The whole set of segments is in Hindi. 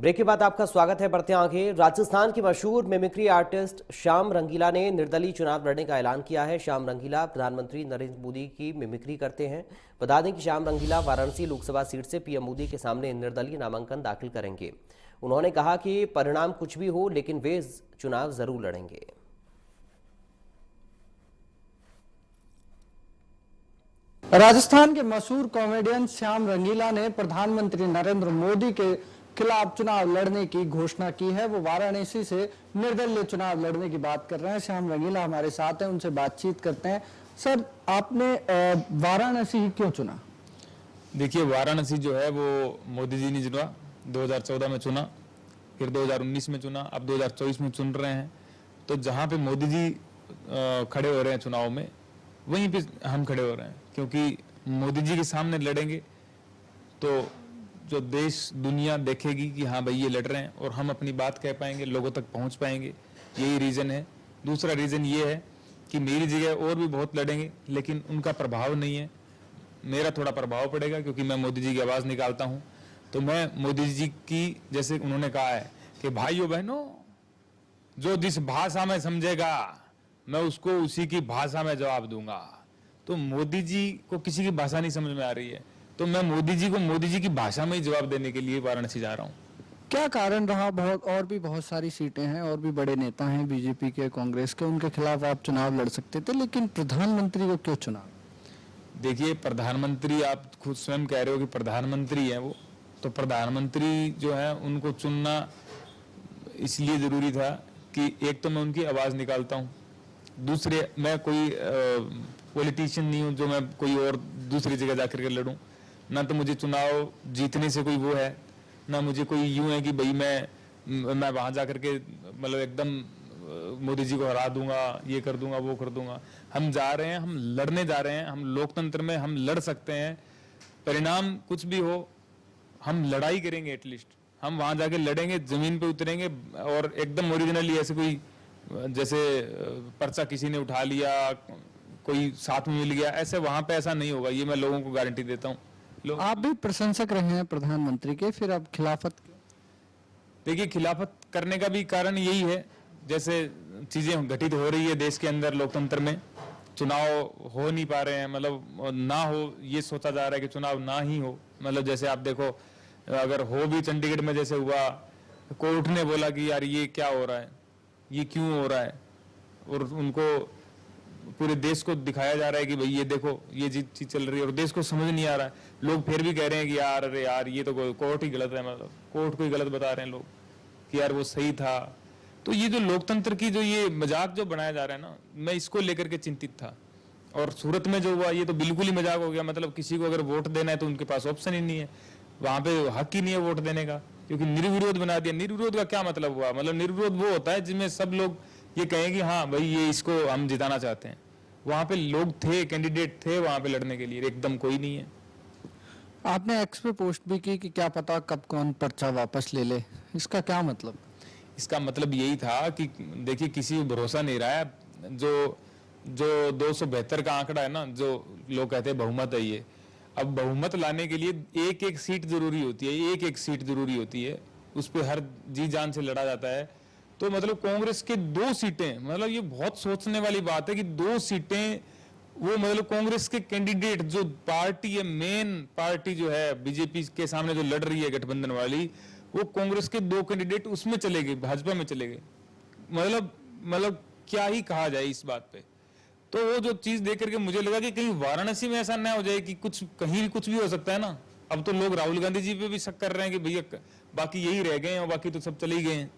ब्रेक के बाद आपका स्वागत है। बढ़ते हैं आगे। राजस्थान की मशहूर मिमिक्री आर्टिस्ट श्याम रंगीला ने निर्दलीय चुनाव लड़ने का ऐलान किया है। श्याम रंगीला प्रधानमंत्री नरेंद्र मोदी की मिमिक्री करते हैं। बता दें कि श्याम रंगीला वाराणसी लोकसभा सीट से पीएम मोदी के सामने निर्दलीय नामांकन दाखिल करेंगे। उन्होंने कहा कि परिणाम कुछ भी हो, लेकिन वे चुनाव जरूर लड़ेंगे। राजस्थान के मशहूर कॉमेडियन श्याम रंगीला ने प्रधानमंत्री नरेंद्र मोदी के खिलाफ चुनाव लड़ने की घोषणा की है। वो वाराणसी से निर्दलीय चुनाव लड़ने की बात कर रहे हैं। श्याम रंगीला हमारे साथ हैं, उनसे बातचीत करते हैं। सर, आपने वाराणसी क्यों चुना? देखिए, वाराणसी जो है वो मोदी जी ने चुना, 2014 में चुना, फिर 2019 में चुना, अब 2024 में चुन रहे हैं। तो जहाँ पे मोदी जी खड़े हो रहे हैं चुनाव में, वहीं पे हम खड़े हो रहे हैं, क्योंकि मोदी जी के सामने लड़ेंगे तो जो देश दुनिया देखेगी कि हाँ भाई ये लड़ रहे हैं, और हम अपनी बात कह पाएंगे, लोगों तक पहुंच पाएंगे। यही रीज़न है। दूसरा रीज़न ये है कि मेरी जगह और भी बहुत लड़ेंगे, लेकिन उनका प्रभाव नहीं है। मेरा थोड़ा प्रभाव पड़ेगा, क्योंकि मैं मोदी जी की आवाज़ निकालता हूँ। तो मैं मोदी जी की, जैसे उन्होंने कहा है कि भाइयों बहनों, जो जिस भाषा में समझेगा मैं उसको उसी की भाषा में जवाब दूंगा। तो मोदी जी को किसी की भाषा नहीं समझ में आ रही है, तो मैं मोदी जी को मोदी जी की भाषा में ही जवाब देने के लिए वाराणसी जा रहा हूँ। क्या कारण रहा? बहुत सारी सीटें हैं, और भी बड़े नेता हैं बीजेपी के, कांग्रेस के, उनके खिलाफ आप चुनाव लड़ सकते थे, लेकिन प्रधानमंत्री को क्यों चुना? देखिए, प्रधानमंत्री, आप खुद स्वयं कह रहे हो कि प्रधानमंत्री हैं वो, तो प्रधानमंत्री जो है उनको चुनना इसलिए जरूरी था कि एक तो मैं उनकी आवाज़ निकालता हूँ, दूसरे मैं कोई पॉलिटिशियन नहीं हूँ जो मैं कोई और दूसरी जगह जाकर के लड़ूं। ना तो मुझे चुनाव जीतने से कोई वो है, ना मुझे कोई यूं है कि भाई मैं वहां जाकर के मतलब एकदम मोदी जी को हरा दूंगा, ये कर दूंगा, वो कर दूंगा। हम जा रहे हैं, हम लड़ने जा रहे हैं। हम लोकतंत्र में हम लड़ सकते हैं, परिणाम कुछ भी हो हम लड़ाई करेंगे। एटलीस्ट हम वहां जाके लड़ेंगे, जमीन पे उतरेंगे, और एकदम ओरिजिनली ऐसे कोई जैसे पर्चा किसी ने उठा लिया, कोई साथ में मिल गया, ऐसे वहां पे ऐसा नहीं होगा। ये मैं लोगों को गारंटी देता हूँ। आप भी प्रशंसक रहे हैं प्रधानमंत्री के, फिर अब खिलाफत क्यों? देखिए, खिलाफत करने का भी कारण यही है, जैसे चीजें घटित हो रही है देश के अंदर, लोकतंत्र में चुनाव हो नहीं पा रहे हैं, मतलब ना हो, ये सोचा जा रहा है कि चुनाव ना ही हो। मतलब जैसे आप देखो, अगर हो भी चंडीगढ़ में जैसे हुआ, कोर्ट ने बोला कि यार ये क्या हो रहा है, ये क्यों हो रहा है, और उनको पूरे देश को दिखाया जा रहा है कि भाई ये देखो ये चीज चल रही है, और देश को समझ नहीं आ रहा है। लोग फिर भी कह रहे हैं कि यार अरे यार ये तो कोर्ट ही गलत है, मतलब कोर्ट को ही गलत बता रहे हैं लोग कि यार वो सही था। तो ये जो लोकतंत्र की जो ये मजाक जो बनाया जा रहा है ना, मैं इसको लेकर के चिंतित था। और सूरत में जो हुआ ये तो बिल्कुल ही मजाक हो गया। मतलब किसी को अगर वोट देना है तो उनके पास ऑप्शन ही नहीं है, वहां पे हक ही नहीं है वोट देने का, क्योंकि निर्विरोध बना दिया। निर्विरोध का क्या मतलब हुआ? मतलब निर्विरोध वो होता है जिसमें सब लोग ये कहें कि हाँ भाई ये इसको हम जिताना चाहते हैं। वहां पे लोग थे, कैंडिडेट थे वहां पे लड़ने के लिए, एकदम कोई नहीं है। आपने एक्स पे पोस्ट भी की कि क्या पता कब कौन पर्चा वापस ले ले, इसका क्या मतलब? इसका मतलब यही था कि देखिए, किसी को भरोसा नहीं रहा है। जो जो 272 का आंकड़ा है ना, जो लोग कहते हैं बहुमत है, ये अब बहुमत लाने के लिए एक एक सीट जरूरी होती है, एक एक सीट जरूरी होती है, उस पर हर जी जान से लड़ा जाता है। तो मतलब कांग्रेस के 2 सीटें, मतलब ये बहुत सोचने वाली बात है कि 2 सीटें वो, मतलब कांग्रेस के कैंडिडेट जो पार्टी है, मेन पार्टी जो है बीजेपी के सामने जो लड़ रही है गठबंधन वाली, वो कांग्रेस के 2 कैंडिडेट उसमें चले गए, भाजपा में चले गए। मतलब क्या ही कहा जाए इस बात पे। तो वो जो चीज देख करके मुझे लगा कि कहीं वाराणसी में ऐसा ना हो जाए कि कुछ कहीं भी कुछ भी हो सकता है ना। अब तो लोग राहुल गांधी जी पे भी शक कर रहे हैं कि भैया बाकी यही रह गए हैं और बाकी तो सब चले ही गए हैं।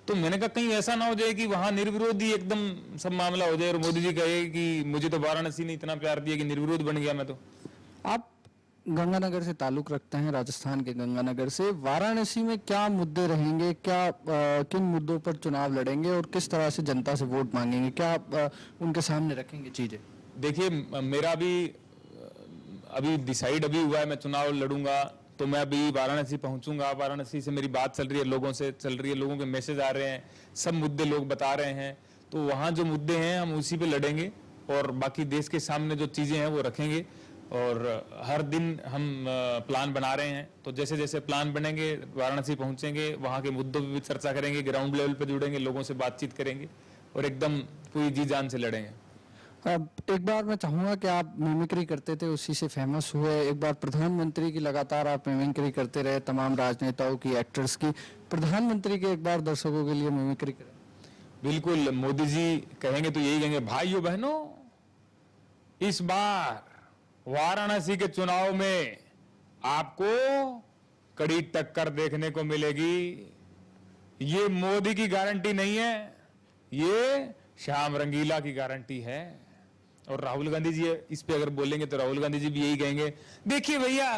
तो मैंने कहा कहीं ऐसा ना हो जाए कि वहां निर्विरोधी एकदम सब मामला हो जाए और मोदी जी कहे कि मुझे तो वाराणसी ने इतना प्यार दिया कि निर्विरोध बन गया मैं तो। आप गंगानगर से ताल्लुक रखते हैं, राजस्थान के गंगानगर से। वाराणसी में क्या मुद्दे रहेंगे, किन मुद्दों पर चुनाव लड़ेंगे और किस तरह से जनता से वोट मांगेंगे, क्या उनके सामने रखेंगे चीजें? देखिए, मेरा अभी डिसाइड अभी हुआ है, मैं चुनाव लड़ूंगा तो मैं अभी वाराणसी पहुंचूंगा। वाराणसी से मेरी बात चल रही है, लोगों से चल रही है, लोगों के मैसेज आ रहे हैं, सब मुद्दे लोग बता रहे हैं। तो वहाँ जो मुद्दे हैं हम उसी पे लड़ेंगे, और बाकी देश के सामने जो चीज़ें हैं वो रखेंगे। और हर दिन हम प्लान बना रहे हैं। तो जैसे जैसे प्लान बनेंगे, वाराणसी पहुंचेंगे, वहां के मुद्दों पे भी चर्चा करेंगे, ग्राउंड लेवल पे जुड़ेंगे, लोगों से बातचीत करेंगे और एकदम पूरी जी जान से लड़ेंगे। अब एक बार मैं चाहूंगा कि आप मिमिक्री करते थे, उसी से फेमस हुए। एक बार प्रधानमंत्री की लगातार आप मिमिक्री करते रहे, तमाम राजनेताओं की, एक्टर्स की। प्रधानमंत्री के एक बार दर्शकों के लिए मिमिक्री करें। बिल्कुल, मोदी जी कहेंगे तो यही कहेंगे, भाइयों बहनों, इस बार वाराणसी के चुनाव में आपको कड़ी टक्कर देखने को मिलेगी। ये मोदी की गारंटी नहीं है, ये श्याम रंगीला की गारंटी है। और राहुल गांधी जी इस पे अगर बोलेंगे तो राहुल गांधी जी भी यही कहेंगे, देखिए भैया,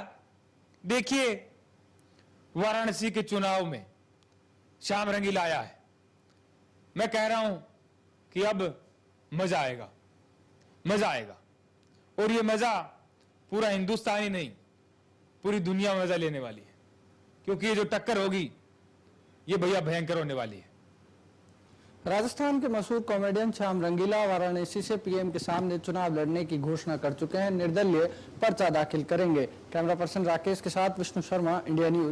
देखिए वाराणसी के चुनाव में श्याम रंगीला आया है। मैं कह रहा हूं कि अब मजा आएगा, मजा आएगा। और ये मजा पूरा हिंदुस्तान ही नहीं, पूरी दुनिया मजा लेने वाली है, क्योंकि ये जो टक्कर होगी ये भैया भयंकर होने वाली है। राजस्थान के मशहूर कॉमेडियन श्याम रंगीला वाराणसी से पीएम के सामने चुनाव लड़ने की घोषणा कर चुके हैं। निर्दलीय पर्चा दाखिल करेंगे। कैमरा पर्सन राकेश के साथ विष्णु शर्मा, इंडिया न्यूज।